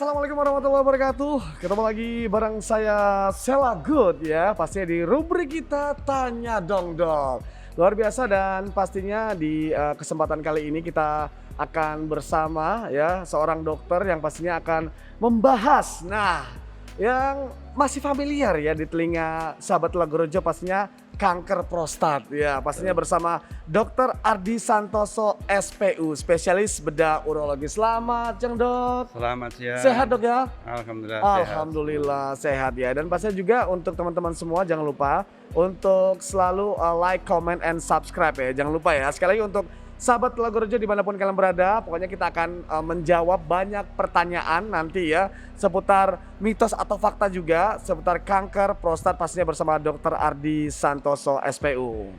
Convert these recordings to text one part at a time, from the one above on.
Assalamualaikum warahmatullahi wabarakatuh. Ketemu lagi bareng saya Sela Good ya. Pastinya di rubrik kita Tanya Dong Dok. Luar biasa dan pastinya di kesempatan kali ini kita akan bersama ya seorang dokter yang pastinya akan membahas. Nah, yang masih familiar ya di telinga sahabat Lagorojo pastinya kanker prostat ya, pastinya bersama Dr. Ardi Santoso SPU, spesialis bedah urologi. Selamat siang Dok. Selamat siang. Sehat Dok ya? Alhamdulillah. Alhamdulillah sehat ya. Dan pastinya juga untuk teman-teman semua jangan lupa untuk selalu like, comment, and subscribe ya. Jangan lupa ya. Sekali lagi untuk sahabat Lagorojo dimanapun kalian berada, pokoknya kita akan menjawab banyak pertanyaan nanti ya seputar mitos atau fakta juga seputar kanker prostat pastinya bersama Dr. Ardi Santoso SPU.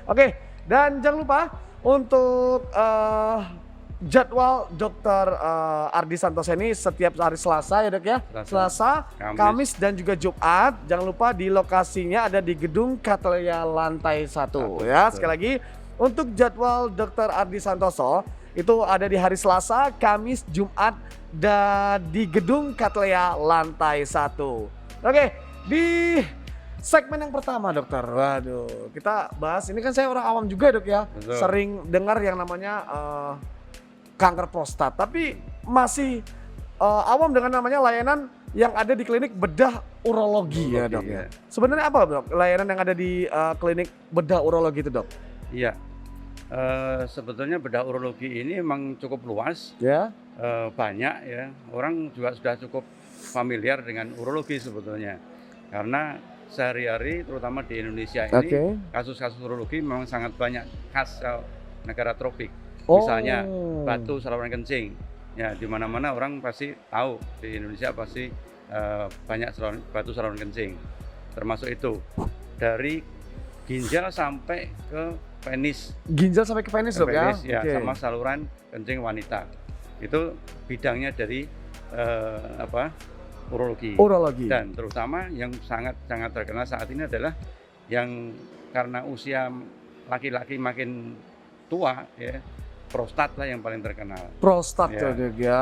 Oke, dan jangan lupa untuk jadwal Dr. Ardi Santoso ini setiap hari Selasa ya Dok ya. Selasa, Kamis dan juga Jumat. Jangan lupa di lokasinya ada di Gedung Katelia lantai 1 ya. Sekali lagi untuk jadwal Dr. Ardi Santoso itu ada di hari Selasa, Kamis, Jumat dan di Gedung Katelia lantai 1. Oke, di segmen yang pertama dokter, waduh kita bahas, ini kan saya orang awam juga Dok ya. Betul. Sering dengar yang namanya kanker prostat, tapi masih awam dengan namanya layanan yang ada di klinik bedah urologi ya Dok ya. Sebenarnya apa Dok layanan yang ada di klinik bedah urologi itu Dok? Iya, sebetulnya bedah urologi ini memang cukup luas, Ya. banyak ya. Orang juga sudah cukup familiar dengan urologi sebetulnya. Karena sehari-hari terutama di Indonesia ini kasus-kasus urologi memang sangat banyak khas negara tropik. Misalnya batu saluran kencing. Ya, di mana-mana orang pasti tahu di Indonesia pasti banyak batu saluran kencing. Termasuk itu dari ginjal sampai ke penis. Ginjal sampai ke penis Dok ya? Ya, sama saluran kencing wanita. Itu bidangnya dari urologi. Dan terutama yang sangat terkenal saat ini adalah yang karena usia laki-laki makin tua ya, prostat lah yang paling terkenal. Prostat ya Dok ya.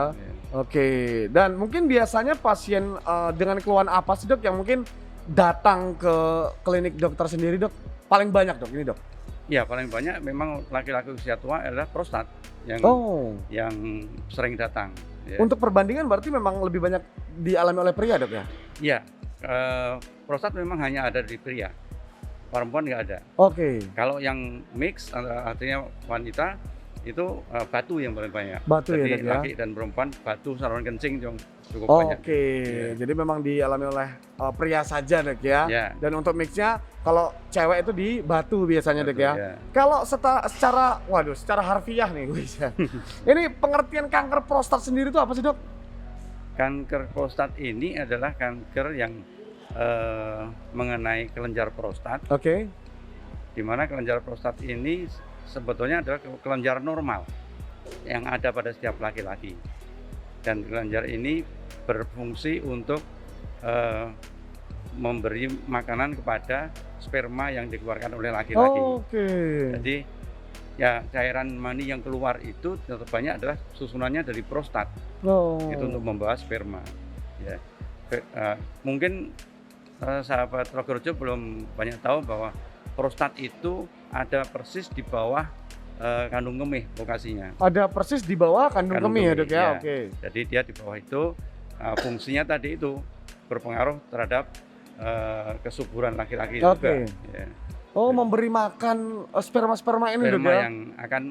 Oke, dan mungkin biasanya pasien dengan keluhan apa sih Dok yang mungkin datang ke klinik dokter sendiri Dok? Paling banyak Dok ini Dok? Ya, paling banyak memang laki-laki usia tua adalah prostat yang sering datang. Ya. Untuk perbandingan berarti memang lebih banyak dialami oleh pria Dok ya? Iya, prostat memang hanya ada di pria, perempuan nggak ada. Kalau yang mix artinya wanita itu batu yang paling banyak. Batu. Jadi ya Dok ya? laki dan perempuan batu saluran kencing yang cukup banyak. Ya. Jadi memang dialami oleh pria saja Dok ya? Ya. Dan untuk mixnya kalau cewek itu di batu biasanya Dok ya? Ya. Kalau secara harfiah nih ini pengertian kanker prostat sendiri itu apa sih Dok? Kanker prostat ini adalah kanker yang mengenai kelenjar prostat. Di mana kelenjar prostat ini sebetulnya adalah kelenjar normal yang ada pada setiap laki-laki. Dan kelenjar ini berfungsi untuk memberi makanan kepada sperma yang dikeluarkan oleh laki-laki. Jadi ya cairan mani yang keluar itu banyak adalah susunannya dari prostat. Itu untuk membawa sperma. Ya. Mungkin sahabat Lagorojo belum banyak tahu bahwa prostat itu ada persis di bawah kandung kemih lokasinya. Ada persis di bawah kandung kemih ya Dok ya? Jadi dia di bawah itu fungsinya tadi itu berpengaruh terhadap kesuburan laki-laki juga. Ya. Memberi makan sperma-sperma ini Dok ya? Yang akan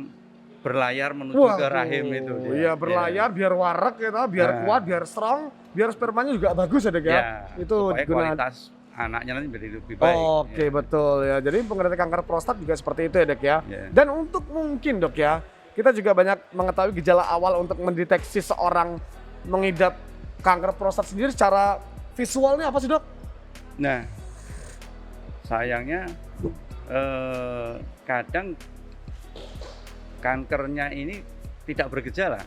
berlayar menuju ke rahim itu. Iya, berlayar biar warak gitu, biar kuat, biar strong, biar spermanya juga bagus ya Dok ya? Itu supaya kualitas anaknya nanti menjadi lebih baik. Betul ya. Jadi pengertian kanker prostat juga seperti itu ya Dok ya? Dan untuk mungkin Dok ya, kita juga banyak mengetahui gejala awal untuk mendeteksi seorang mengidap kanker prostat sendiri secara visualnya apa sih Dok? Nah, sayangnya kadang kankernya ini tidak bergejala.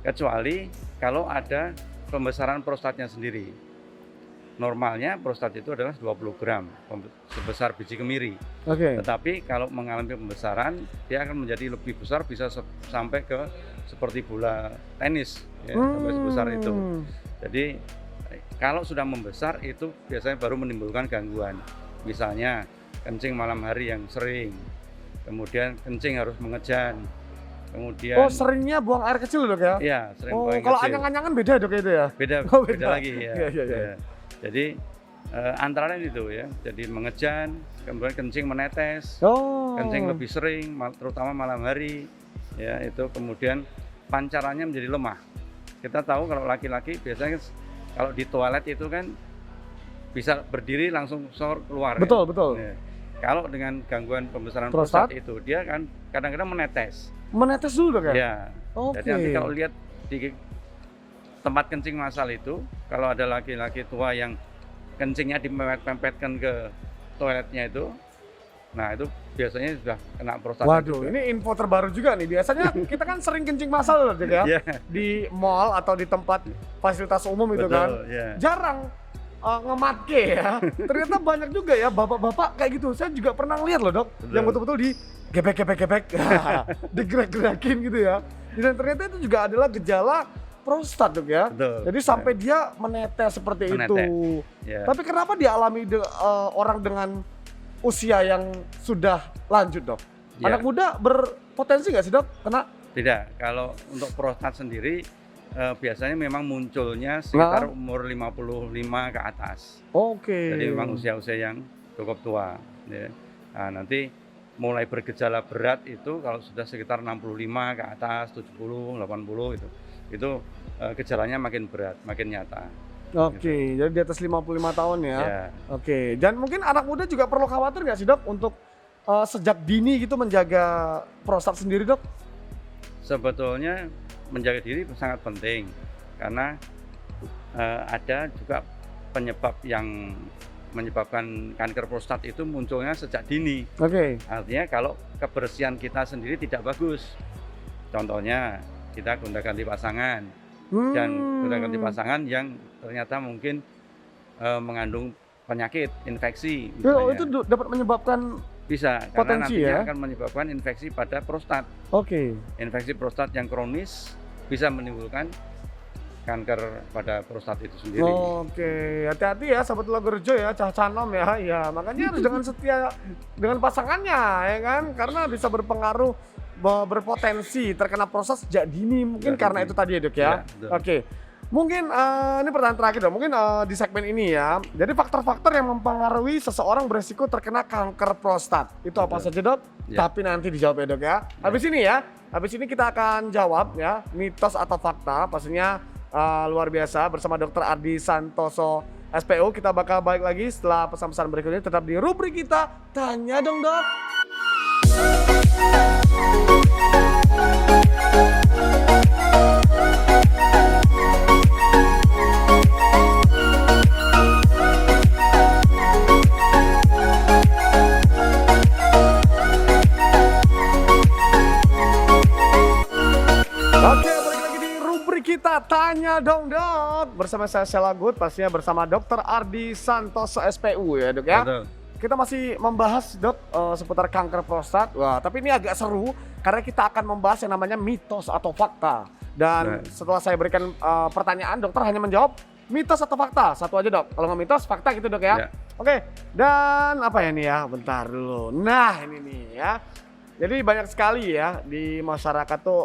Kecuali kalau ada pembesaran prostatnya sendiri. normalnya prostat itu adalah 20 gram sebesar biji kemiri. Oke. Tetapi kalau mengalami pembesaran, dia akan menjadi lebih besar, bisa sampai ke seperti bola tenis, ya, sampai sebesar itu. Jadi kalau sudah membesar itu biasanya baru menimbulkan gangguan. Misalnya kencing malam hari yang sering, kemudian kencing harus mengejan, kemudian seringnya buang air kecil dok ya? Iya, sering buang air kalau kecil. anyang-anyangan beda dok itu ya? Beda, beda. beda lagi ya. Iya. Ya. Jadi antara lain itu ya, jadi mengejan, kemudian kencing menetes, kencing lebih sering, terutama malam hari, ya itu kemudian pancarannya menjadi lemah. Kita tahu kalau laki-laki biasanya kalau di toilet itu kan bisa berdiri langsung keluar. Betul, ya. betul. Ya. Kalau dengan gangguan pembesaran prostat itu dia kan kadang-kadang menetes. Menetes dulu dok ya? Ya. Jadi nanti kalau lihat di tempat kencing massal itu, kalau ada laki-laki tua yang kencingnya dipempet-pempetkan ke toiletnya itu, nah itu biasanya sudah kena prostat. Waduh, juga. Ini info terbaru juga nih. Biasanya kita kan sering kencing massal loh, ya, di mall atau di tempat fasilitas umum itu. Betul, kan. Jarang ngematke ya. Ternyata banyak juga ya bapak-bapak kayak gitu. Saya juga pernah lihat loh dok, yang betul-betul di gebek, digerak-gerakin gitu ya. Dan ternyata itu juga adalah gejala prostat dok ya. Betul. Jadi sampai dia menetes seperti itu. Tapi kenapa dialami orang dengan usia yang sudah lanjut dok? Anak muda berpotensi nggak sih dok kena? Tidak, kalau untuk prostat sendiri biasanya memang munculnya sekitar umur 55 ke atas. Jadi memang usia-usia yang cukup tua. Ya. Nah, nanti mulai bergejala berat itu kalau sudah sekitar 65 ke atas, 70, 80 itu gejalanya makin berat, makin nyata. Gitu. Jadi di atas 55 tahun ya. Dan mungkin anak muda juga perlu khawatir nggak sih dok untuk sejak dini gitu menjaga prostat sendiri dok? Sebetulnya menjaga diri sangat penting karena ada juga penyebab yang menyebabkan kanker prostat itu munculnya sejak dini. Artinya kalau kebersihan kita sendiri tidak bagus, contohnya kita gonta-ganti pasangan dan gonta-ganti pasangan yang ternyata mungkin mengandung penyakit, infeksi. Itu dapat menyebabkan bisa, karena potensi nantinya akan menyebabkan infeksi pada prostat. Infeksi prostat yang kronis bisa menimbulkan kanker pada prostat itu sendiri. Hati-hati ya sahabat Logorejo ya, cah canom ya. Ya, makanya harus dengan setia dengan pasangannya ya kan, karena bisa berpengaruh berpotensi terkena prostat sejak dini mungkin karena itu tadi ya dok ya. Mungkin ini pertanyaan terakhir dong, mungkin di segmen ini ya. Jadi faktor-faktor yang mempengaruhi seseorang beresiko terkena kanker prostat itu apa saja dok? Tapi nanti dijawab ya dok ya. Habis ini kita akan jawab ya, mitos atau fakta pastinya luar biasa bersama Dr. Ardi Santoso SPU. Kita bakal balik lagi setelah pesan-pesan berikut ini, tetap di rubrik kita Tanya Dong Dok. Kita Tanya Dong Dok bersama saya Sheila Good, pastinya bersama Dr. Ardi Santoso SPU ya dok ya. Kita masih membahas dok seputar kanker prostat. Wah, tapi ini agak seru karena kita akan membahas yang namanya mitos atau fakta. Dan setelah saya berikan pertanyaan, dokter hanya menjawab mitos atau fakta. Satu aja dok, kalau nggak mitos fakta gitu dok ya. Dan apa ya nih ya, bentar dulu. Nah ini nih ya, jadi banyak sekali ya di masyarakat tuh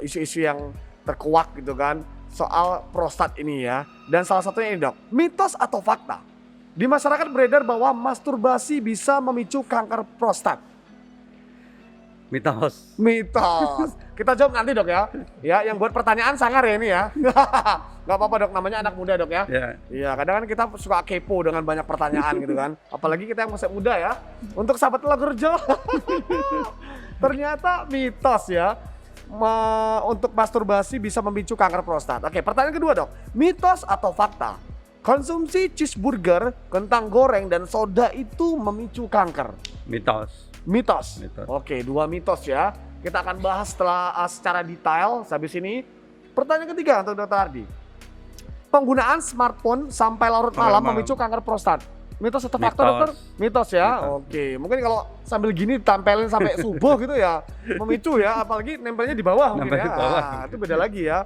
isu-isu yang terkuak gitu kan soal prostat ini ya. Dan salah satunya ini dok, mitos atau fakta di masyarakat beredar bahwa masturbasi bisa memicu kanker prostat. Mitos. Kita jawab nanti dok ya. Ya, yang buat pertanyaan sangar ya ini ya. Gak apa-apa dok, namanya anak muda dok ya. Iya, kadang kan kita suka kepo dengan banyak pertanyaan gitu kan. Apalagi kita yang masih muda ya. Untuk sahabat Logorejo, ternyata mitos ya. Untuk masturbasi bisa memicu kanker prostat. Pertanyaan kedua dok, mitos atau fakta konsumsi cheeseburger, kentang goreng dan soda itu memicu kanker? Mitos. Dua mitos ya. Kita akan bahas setelah secara detail habis ini. Pertanyaan ketiga untuk Dr. Ardi, penggunaan smartphone sampai larut malam memicu kanker prostat. Mitos atau fakta dokter? Mitos ya. Mitos. Oke, mungkin kalau sambil gini tampilin sampai subuh gitu ya, memicu ya, apalagi nempelnya di bawah mungkin ya. Itu beda lagi ya.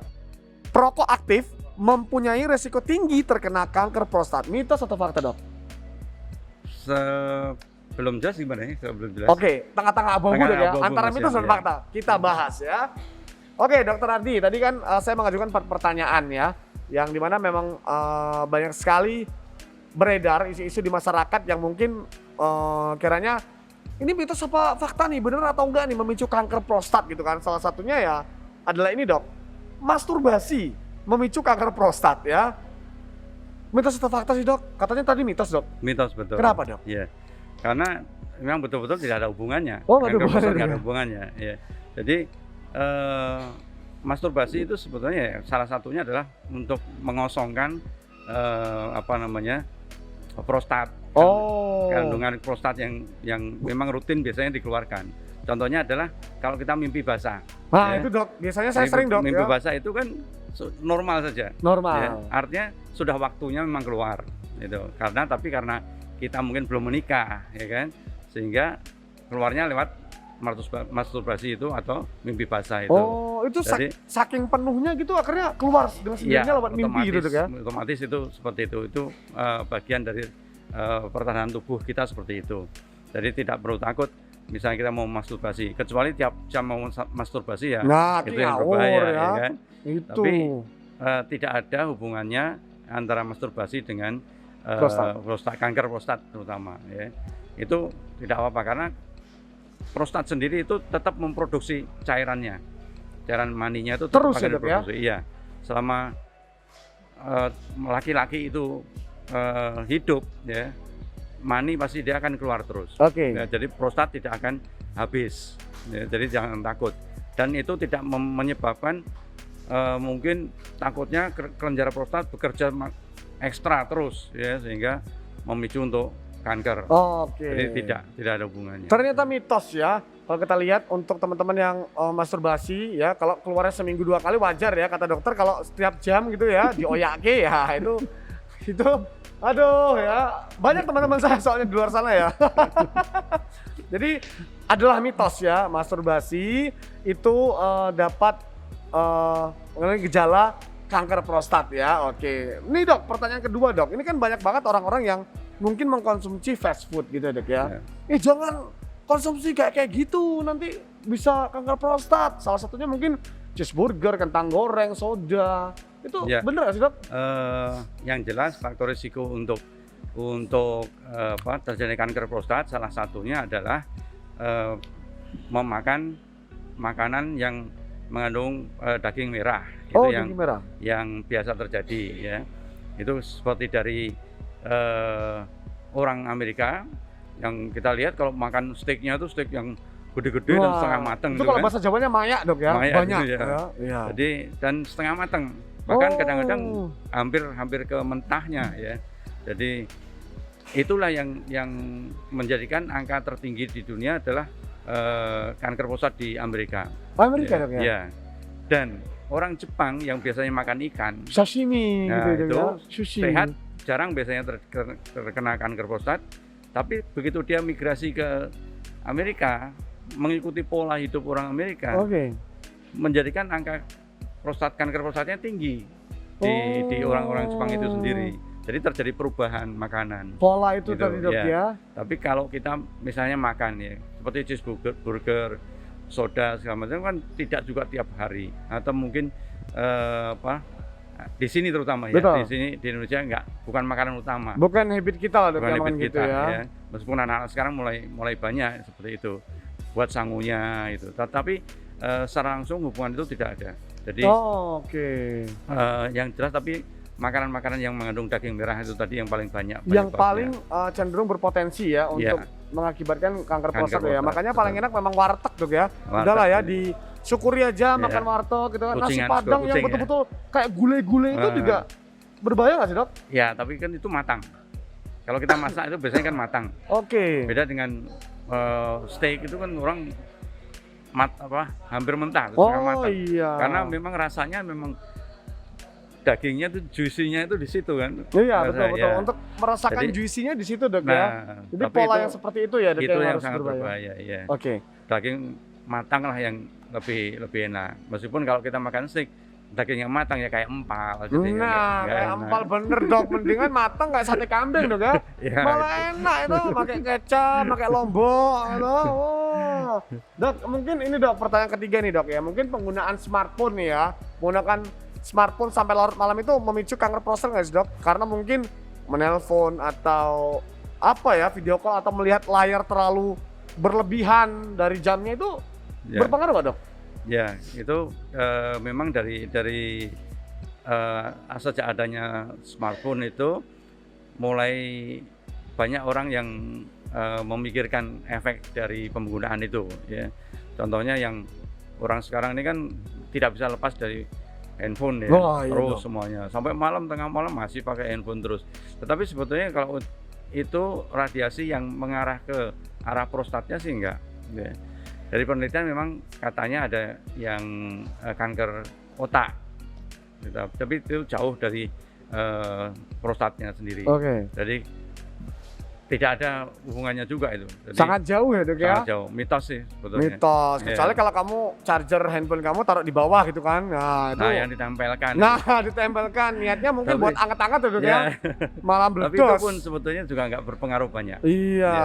Perokok aktif mempunyai resiko tinggi terkena kanker prostat. Mitos atau fakta, Dok? Belum jelas gimana ya? Belum jelas. Oke, tengah-tengah abu-abu ya, antara mitos dan fakta. Kita bahas ya. Oke, Dokter Ardi, tadi kan saya mengajukan 4 pertanyaan ya, yang dimana memang banyak sekali beredar isu-isu di masyarakat yang mungkin kiranya ini mitos apa fakta nih, bener atau enggak nih memicu kanker prostat gitu kan. Salah satunya ya adalah ini, Dok, masturbasi memicu kanker prostat ya. Mitos atau fakta sih, Dok? Katanya tadi mitos, Dok. Mitos, betul. Kenapa, Dok? Iya, karena memang betul-betul tidak ada hubungannya. Oh, kanker prostat tidak ada hubungannya. Ya. Jadi masturbasi itu sebetulnya ya, salah satunya adalah untuk mengosongkan prostat, kandungan prostat yang memang rutin biasanya dikeluarkan. Contohnya adalah kalau kita mimpi basah. Nah, ya. Itu, Dok, biasanya saya sering, Dok. Mimpi ya. basah itu kan normal saja. Normal. Ya. Artinya sudah waktunya memang keluar, gitu. Karena kita mungkin belum menikah, ya kan, sehingga keluarnya lewat masturbasi itu atau mimpi basah itu. Oh, itu jadi, saking penuhnya gitu akhirnya keluar dengan sendirinya lewat mimpi gitu, Dok, ya? Otomatis itu seperti itu. Itu bagian dari pertahanan tubuh kita seperti itu. Jadi tidak perlu takut misalnya kita mau masturbasi, kecuali tiap jam mau masturbasi ya, itu yang berbahaya ya kan. Itu. Tapi tidak ada hubungannya antara masturbasi dengan kanker prostat terutama ya. Itu tidak apa-apa karena prostat sendiri itu tetap memproduksi cairannya, cairan maninya itu tetap akan diproduksi. Ya? Iya, selama laki-laki itu hidup ya, mani pasti dia akan keluar terus. Ya, jadi prostat tidak akan habis. Ya, jadi jangan takut. Dan itu tidak menyebabkan mungkin takutnya kelenjar prostat bekerja ekstra terus ya, sehingga memicu untuk kanker. Jadi tidak ada hubungannya. Ternyata mitos ya. Kalau kita lihat untuk teman-teman yang masturbasi ya, kalau keluarnya seminggu 2 kali wajar ya kata dokter. Kalau setiap jam gitu ya dioyake ya itu aduh ya, banyak teman-teman saya soalnya di luar sana ya. Jadi adalah mitos ya, masturbasi itu dapat mengalami gejala kanker prostat ya. Oke, ini, Dok, pertanyaan kedua, Dok. Ini kan banyak banget orang-orang yang mungkin mengkonsumsi fast food gitu, Dok ya. Jangan konsumsi kayak gitu, nanti bisa kanker prostat. Salah satunya mungkin cheeseburger, kentang goreng, soda. Itu bener gak sih, Dok? Yang jelas faktor risiko untuk terjadi kanker prostat salah satunya adalah memakan makanan yang mengandung daging merah. Itu yang biasa terjadi ya. Itu seperti dari orang Amerika yang kita lihat kalau makan steaknya itu steak yang gede-gede dan setengah matang. Itu kalau bahasa Jawanya mayak, Dok ya? Mayak, banyak gitu, ya. Ya. Jadi dan setengah matang. Bahkan kadang-kadang hampir ke mentahnya ya. Jadi itulah yang menjadikan angka tertinggi di dunia adalah kanker prostat di Amerika. Amerika, Dok ya? Ya. Dan orang Jepang yang biasanya makan ikan, sashimi gitu itu ya? Sushi. Sehat, jarang biasanya terkena kanker prostat. Tapi begitu dia migrasi ke Amerika, mengikuti pola hidup orang Amerika, menjadikan angka kanker prostatnya tinggi di orang-orang Jepang itu sendiri. Jadi terjadi perubahan makanan. Pola itu gitu, tadi, Dok ya. Tapi kalau kita misalnya makan ya, seperti cheeseburger, soda segala macam kan tidak juga tiap hari, atau mungkin di sini terutama ya. Di sini di Indonesia bukan makanan utama. Bukan habit kita lah, Dok, bukan habit gitu kita ya. Meskipun anak-anak sekarang mulai banyak seperti itu buat sangunya itu. Tapi secara langsung hubungan itu tidak ada. Jadi yang jelas tapi makanan-makanan yang mengandung daging merah itu tadi yang paling banyak. Yang paling cenderung berpotensi ya untuk mengakibatkan kanker prostat ya. Makanya paling enak memang warteg, Dok ya. Udahlah ya, disyukuri aja makan warteg gitu kan. Nasi Padang yang betul-betul kayak gulai-gulai itu juga berbahaya nggak sih, Dok? Ya, tapi kan itu matang. Kalau kita masak itu biasanya kan matang. Beda dengan steak itu kan orang hampir mentah, setengah matang. Karena memang rasanya memang dagingnya tuh juicy-nya itu di situ kan. Iya, Rasa, betul. ya. Untuk merasakan Jadi, juicy-nya di situ, Dok, Nah, ya. Jadi tapi pola itu, yang seperti itu ya, Dok, itu yang harus sangat berbahaya. berbahaya, ya. Oke. Daging matang lah yang lebih enak. Meskipun kalau kita makan steak, daging yang matang ya kayak empal gitu. Nah, nggak kayak enak. empal bener, Dok. Mendingan matang kayak sate kambing, Dok, ya. Ya, Malah enak itu, pakai kecap, pakai lombok, gitu. Oh. Dok, mungkin ini, Dok, pertanyaan ketiga nih, Dok, ya. Mungkin penggunaan smartphone nih ya. Menggunakan smartphone sampai larut malam itu memicu kanker prostat nggak sih, Dok? Karena mungkin menelpon atau apa ya, video call atau melihat layar terlalu berlebihan dari jamnya itu ya. berpengaruh nggak, Dok? Ya, itu memang dari sejak adanya smartphone itu mulai banyak orang yang memikirkan efek dari penggunaan itu. Ya, contohnya yang orang sekarang ini kan tidak bisa lepas dari handphone ya, Wah, iya, terus Dok. semuanya sampai malam, tengah malam masih pakai handphone terus. Tetapi sebetulnya kalau itu radiasi yang mengarah ke arah prostatnya sih enggak. Ya. Dari penelitian memang katanya ada yang kanker otak, gitu. Tapi itu jauh dari prostatnya sendiri. Oke. Jadi tidak ada hubungannya juga itu. Jadi, Sangat jauh ya, Dok, ya? sangat jauh, mitos sih sebetulnya. Mitos. Iya. Kecuali kalau kamu charger handphone kamu taruh di bawah gitu kan. Nah, itu. Nah, yang ditempelkan. Nah, ditempelkan. Niatnya mungkin Tapi- buat angkat-angkat tuh, Dok, Ya. ya. Malah Tapi itu meledos. pun sebetulnya juga nggak berpengaruh banyak. Iya.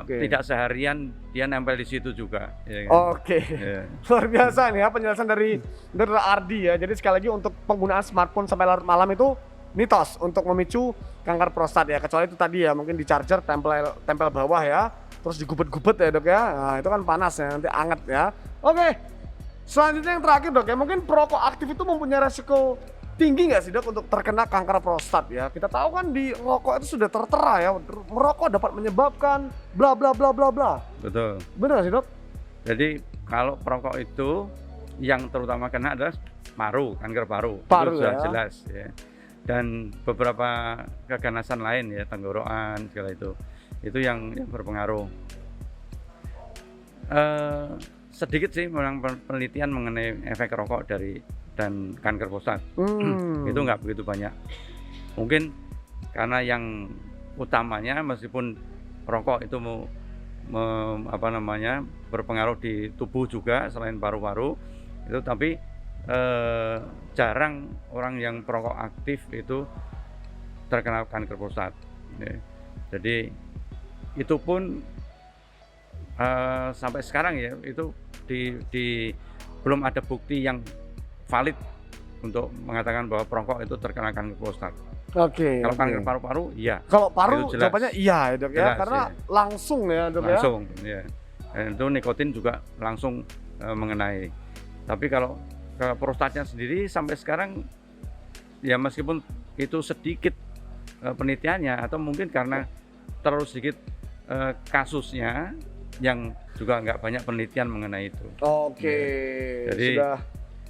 Tidak seharian dia nempel di situ juga. Ya kan? Oke. Ya. Luar biasa nih ya penjelasan dari Dr. Ardi ya. Jadi sekali lagi untuk penggunaan smartphone sampai larut malam itu mitos untuk memicu kanker prostat ya. Kecuali itu tadi ya mungkin di charger tempel bawah ya. Terus digubet-gubet ya, Dok, ya. Nah, itu kan panas ya, nanti anget ya. Oke. Selanjutnya yang terakhir, Dok, ya. Mungkin perokok aktif itu mempunyai resiko tinggi nggak sih, Dok, untuk terkena kanker prostat ya? Kita tahu kan di rokok itu sudah tertera ya, merokok dapat menyebabkan bla bla bla bla bla. Betul. Benar nggak sih, Dok? Jadi kalau perokok itu yang terutama kena adalah paru, kanker paru. Paru, Itu sudah ya. jelas ya. Dan beberapa keganasan lain ya, tenggorokan segala itu yang berpengaruh. Sedikit sih memang penelitian mengenai efek rokok dan kanker prostat. Itu nggak begitu banyak. Mungkin karena yang utamanya meskipun rokok itu berpengaruh di tubuh juga selain paru-paru itu, tapi jarang orang yang perokok aktif itu terkena kanker prostat. Ya. Jadi itu pun sampai sekarang ya itu belum ada bukti yang valid untuk mengatakan bahwa perokok itu terkena kanker prostat. Oke. Kalau kanker paru-paru, iya. Kalau paru Itu jelas. jawabannya iya ya, Dok, ya, Jelas, karena iya. langsung ya, Dok, ya. Langsung, ya. Dan itu nikotin juga langsung mengenai. Tapi kalau ke prostatnya sendiri sampai sekarang ya meskipun itu sedikit penelitiannya atau mungkin karena terlalu sedikit kasusnya yang juga nggak banyak penelitian mengenai itu. Oke. Jadi sudah.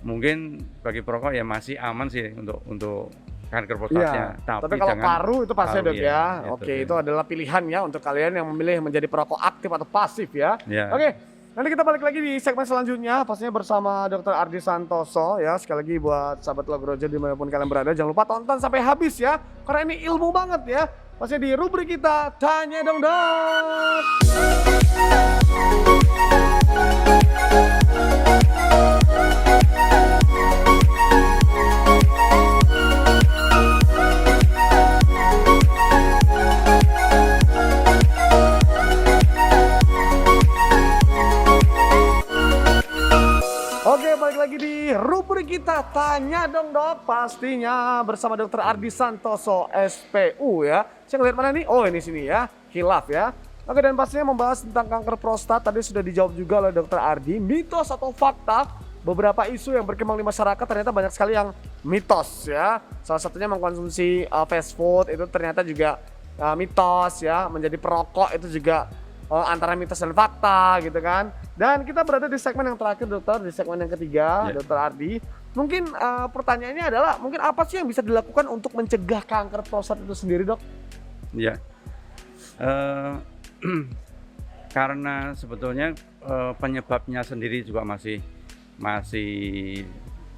mungkin bagi perokok ya masih aman sih untuk kanker prostatnya. Iya. Tapi kalau paru itu pasti, paru, Dok, ya. ya. Itu, Oke, ya. itu adalah pilihan ya untuk kalian yang memilih menjadi perokok aktif atau pasif ya. Ya. Oke. Nanti kita balik lagi di segmen selanjutnya, pastinya bersama Dr. Ardi Santoso ya. Sekali lagi buat sahabat Logrojo dimanapun kalian berada, jangan lupa tonton sampai habis ya, karena ini ilmu banget ya. Pastinya di rubrik kita Tanya Dong, Dok. Oke, balik lagi di rubrik kita Tanya Dong, Dok. Pastinya bersama Dr. Ardi Santoso SPU ya. Saya ngeliat mana nih? Oh, ini sini ya. Khilaf ya. Oke, dan pastinya membahas tentang kanker prostat. Tadi sudah dijawab juga oleh Dr. Ardi. Mitos atau fakta, beberapa isu yang berkembang di masyarakat ternyata banyak sekali yang mitos ya. Salah satunya mengkonsumsi fast food itu ternyata juga mitos ya. Menjadi perokok itu juga antara mitos dan fakta gitu kan. Dan kita berada di segmen yang terakhir, Dokter, di segmen yang ketiga, Dr. Ardi. Mungkin pertanyaannya adalah, mungkin apa sih yang bisa dilakukan untuk mencegah kanker prostat itu sendiri, Dok? Ya, karena sebetulnya penyebabnya sendiri juga masih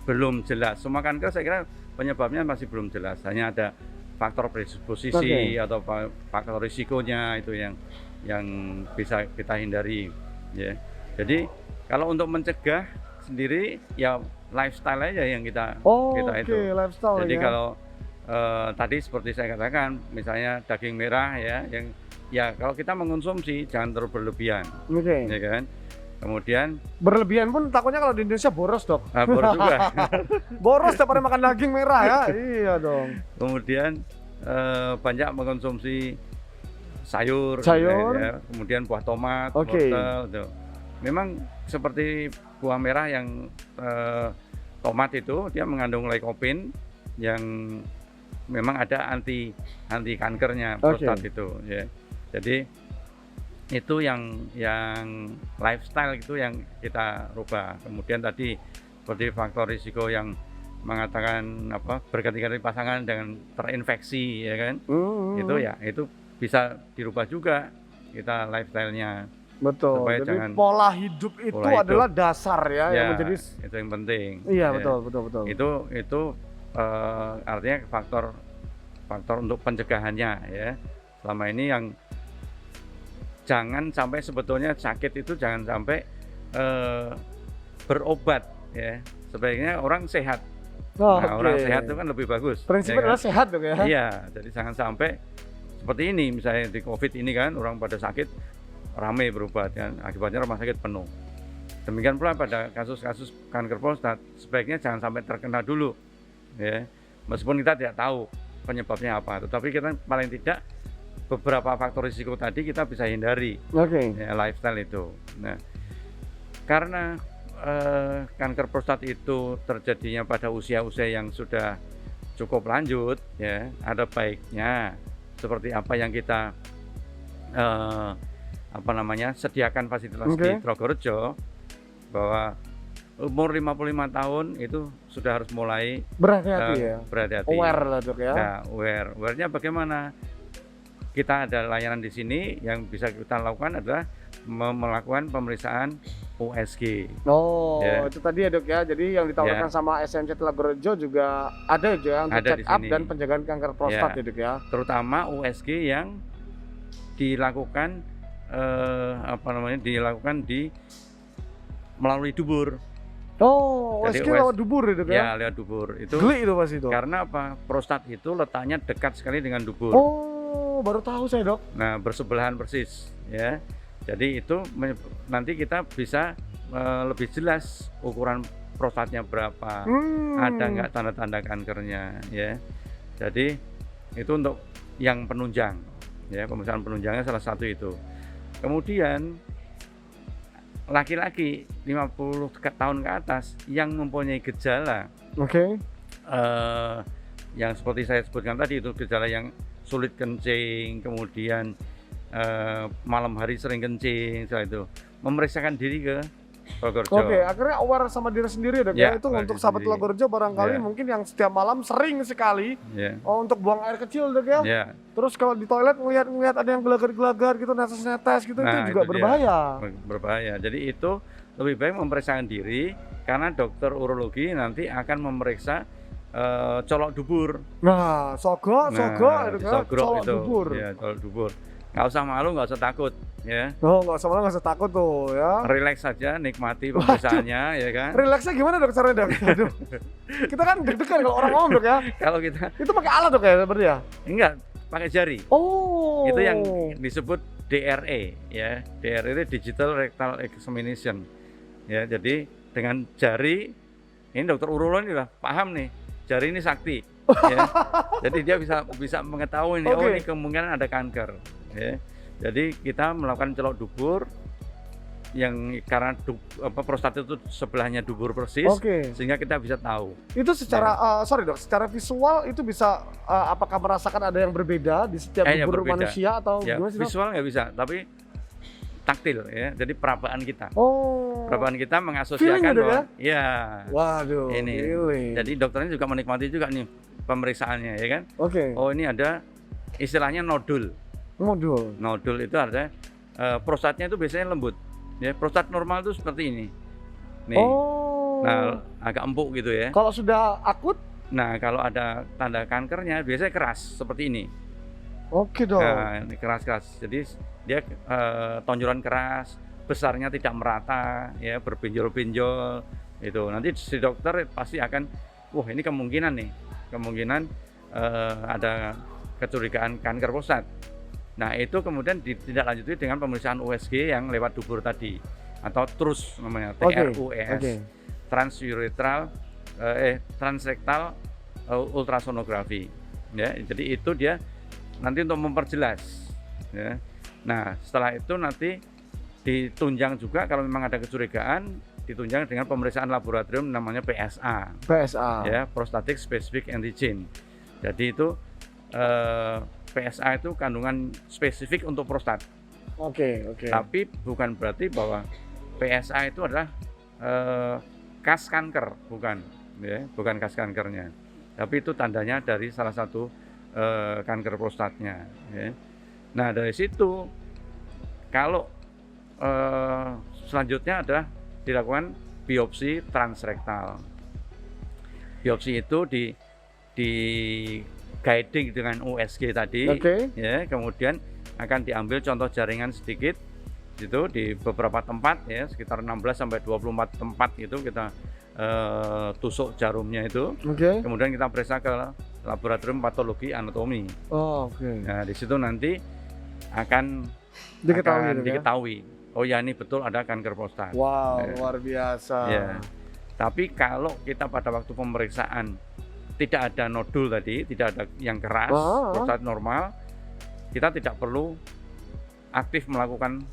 belum jelas. Semua kanker saya kira penyebabnya masih belum jelas. Hanya ada faktor predisposisi atau faktor risikonya itu yang bisa kita hindari, ya. Jadi kalau untuk mencegah sendiri ya lifestyle aja yang kita itu. Lifestyle. Jadi ya. kalau tadi seperti saya katakan, misalnya daging merah ya, yang ya kalau kita mengonsumsi jangan terlalu berlebihan, ya kan. Kemudian berlebihan pun takutnya kalau di Indonesia boros, Dok. boros juga. Boros tiap hari makan daging merah ya. Iya dong. Kemudian banyak mengkonsumsi sayur. Ya. Kemudian buah tomat, wortel, gitu. Memang seperti buah merah yang tomat itu dia mengandung lycopene yang memang ada anti kankernya prostat itu, ya. Jadi itu yang lifestyle itu yang kita rubah. Kemudian tadi seperti faktor risiko yang mengatakan berganti-ganti pasangan dengan terinfeksi, ya kan. Itu bisa dirubah juga kita lifestyle-nya. Betul. Supaya jadi pola hidup itu adalah dasar ya yang menjadi itu yang penting. Iya, ya. betul. Itu artinya faktor untuk pencegahannya, ya. Selama ini yang jangan sampai sebetulnya sakit itu jangan sampai berobat, ya. Sebaiknya orang sehat. Orang sehat itu kan lebih bagus. Prinsipnya adalah sehat, Dok, ya. Iya, jadi jangan sampai seperti ini, misalnya di COVID ini kan orang pada sakit ramai berobat kan, akibatnya rumah sakit penuh. Demikian pula pada kasus-kasus kanker prostat, sebaiknya jangan sampai terkena dulu, ya. Meskipun kita tidak tahu penyebabnya apa, tetapi kita paling tidak beberapa faktor risiko tadi kita bisa hindari. Ya, lifestyle itu. Nah, karena kanker prostat itu terjadinya pada usia-usia yang sudah cukup lanjut, ya, ada baiknya seperti apa yang kita sediakan fasilitas di Trogorejo, bahwa umur 55 tahun itu sudah harus mulai berhati-hati. Aware lah, Dok, ya. Nah, aware-nya bagaimana? Kita ada layanan di sini yang bisa kita lakukan adalah melakukan pemeriksaan USG. Itu tadi ya, Dok, ya. Jadi yang ditawarkan sama SMC Trogorejo juga ada untuk check up dan penjagaan kanker prostat, ya, Dok, ya. Terutama USG yang dilakukan melalui dubur. USG lewat dubur itu kan? Ya, lewat dubur. Itu geli itu pasti itu. Karena apa? Prostat itu letaknya dekat sekali dengan dubur. Baru tahu saya, Dok. Nah, bersebelahan persis, ya. Jadi itu nanti kita bisa lebih jelas ukuran prostatnya berapa, ada nggak tanda-tanda kankernya, ya. Jadi itu untuk yang penunjang, ya, pemeriksaan penunjangnya salah satu itu. Kemudian laki-laki 50 tahun ke atas yang mempunyai gejala, yang seperti saya sebutkan tadi itu gejala yang sulit kencing, kemudian malam hari sering kencing, setelah itu memeriksakan diri ke Trogorejo. Akhirnya aware sama diri sendiri, Dok, ya. Itu untuk sahabat Trogorejo barangkali mungkin yang setiap malam sering sekali untuk buang air kecil, Dok, ya. Terus kalau di toilet ngelihat ada yang gelagar-gelagar gitu, netes gitu, itu juga berbahaya. Berbahaya. Jadi itu lebih baik memeriksakan diri, karena dokter urologi nanti akan memeriksa colok dubur. Sogok itu. Dubur. Ya, colok dubur. Nggak usah malu, nggak usah takut, ya. Nggak usah malu, nggak usah takut tuh, ya. Relax saja, nikmati pemeriksaannya, ya kan. Relaxnya gimana, Dok, caranya, Dok? Kita kan deg-degan kalau orang ngomong, Dok, ya. Kalau kita itu pakai alat, Dok, ya, seperti ya? Enggak, pakai jari. Itu yang disebut DRE, ya. DRE itu Digital Rectal Examination. Ya, jadi dengan jari, ini dokter urologi udah paham nih, jari ini sakti. Ya. Jadi dia bisa mengetahui nih, ini kemungkinan ada kanker. Ya. Jadi kita melakukan colok dubur yang karena prostat itu sebelahnya dubur persis, sehingga kita bisa tahu. Itu secara secara visual itu bisa apakah merasakan ada yang berbeda di setiap dubur manusia atau gimana sih, Dok? Visual nggak bisa, tapi taktil, ya. Jadi perabaan kita. Perabaan kita mengasosiasikan bahwa waduh, ini. Jadi dokternya juga menikmati juga nih pemeriksaannya, ya kan? Ini ada istilahnya nodul. Nodul itu artinya prostatnya itu biasanya lembut. Ya, prostat normal itu seperti ini. Nih. Nah, agak empuk gitu ya. Kalau sudah akut? Nah, kalau ada tanda kankernya biasanya keras seperti ini. Oke dok. Nah, ini keras-keras. Jadi dia tonjolan keras, besarnya tidak merata, ya berbenjol-benjol. Itu nanti si dokter pasti akan, wah ini kemungkinan ada kecurigaan kanker prostat. Nah itu kemudian ditindaklanjuti dengan pemeriksaan USG yang lewat dubur tadi atau TRUS namanya, TRUS, transrektal ultrasonografi. Ya, jadi itu dia nanti untuk memperjelas. Ya. Nah setelah itu nanti ditunjang juga kalau memang ada kecurigaan, ditunjang dengan pemeriksaan laboratorium namanya PSA. PSA. Ya, Prostatic Specific Antigen. Jadi itu PSA itu kandungan spesifik untuk prostat. Oke. Tapi bukan berarti bahwa PSA itu adalah kas kanker, bukan, ya, bukan kas kankernya. Tapi itu tandanya dari salah satu kanker prostatnya. Ya. Nah dari situ, kalau selanjutnya adalah dilakukan biopsi transrektal. Biopsi itu di guiding dengan USG tadi, ya, kemudian akan diambil contoh jaringan sedikit itu di beberapa tempat, ya, sekitar 16 sampai 24 tempat itu kita tusuk jarumnya itu, kemudian kita periksa ke laboratorium patologi anatomi. Nah di situ nanti akan diketahui, oh ya ini betul ada kanker prostat. Wow, ya. Luar biasa. Ya. Tapi kalau kita pada waktu pemeriksaan tidak ada nodul tadi, tidak ada yang keras, prostat normal, kita tidak perlu aktif melakukan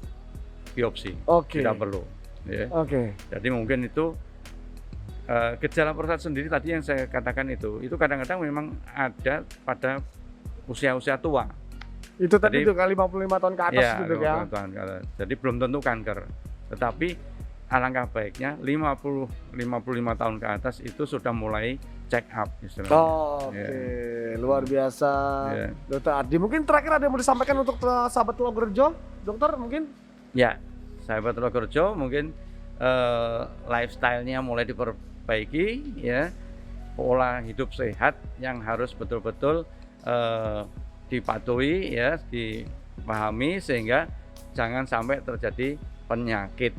biopsi. Tidak perlu. Ya. Jadi mungkin itu gejala prostat sendiri tadi yang saya katakan itu kadang-kadang memang ada pada usia-usia tua. Itu tadi itu kali 55 tahun ke atas gitu ya. Jadi belum tentu kanker. Tetapi alangkah baiknya 55 tahun ke atas itu sudah mulai check up istilahnya. Luar biasa. Dokter Ardi, mungkin terakhir ada yang mau disampaikan untuk sahabat Logorejo, dokter mungkin? Ya, sahabat Logorejo mungkin lifestyle-nya mulai diperbaiki, ya, pola hidup sehat yang harus betul-betul dipatuhi, ya, dipahami sehingga jangan sampai terjadi penyakit.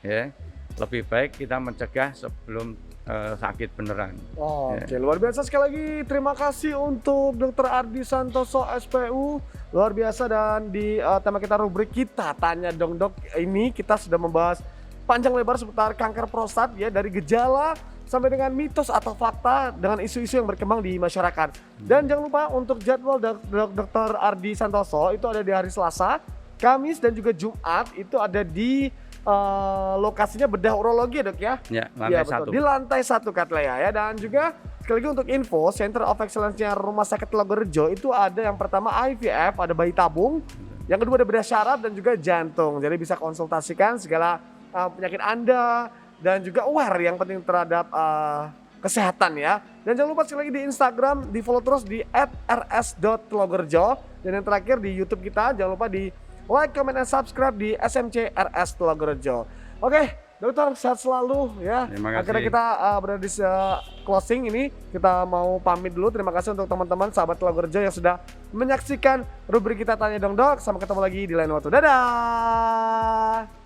Ya, lebih baik kita mencegah sebelum sakit beneran. Luar biasa sekali lagi. Terima kasih untuk Dr. Ardi Santoso SPU, luar biasa. Dan di tema kita rubrik kita tanya dong dok ini kita sudah membahas panjang lebar seputar kanker prostat, ya, dari gejala sampai dengan mitos atau fakta dengan isu-isu yang berkembang di masyarakat. Dan jangan lupa untuk jadwal Dr. Ardi Santoso itu ada di hari Selasa, Kamis dan juga Jumat itu ada di lokasinya bedah urologi ya dok ya? Ya, lantai 1. Di lantai 1 Katlea ya. Dan juga sekali lagi untuk info, Center of Excellence-nya Rumah Sakit Logorejo itu ada yang pertama IVF, ada bayi tabung, yang kedua ada bedah syaraf dan juga jantung. Jadi bisa konsultasikan segala penyakit Anda dan juga aware yang penting terhadap kesehatan ya. Dan jangan lupa sekali lagi di Instagram, di follow terus di @rs.logorejo. Dan yang terakhir di YouTube kita, jangan lupa di like, comment, dan subscribe di SMC RS Logorejo. Oke, dokter sehat selalu ya. Terima kasih. Akhirnya kita berada di closing ini. Kita mau pamit dulu. Terima kasih untuk teman-teman sahabat Logorejo yang sudah menyaksikan rubrik kita tanya dong dok. Sampai ketemu lagi di lain waktu. Dadah.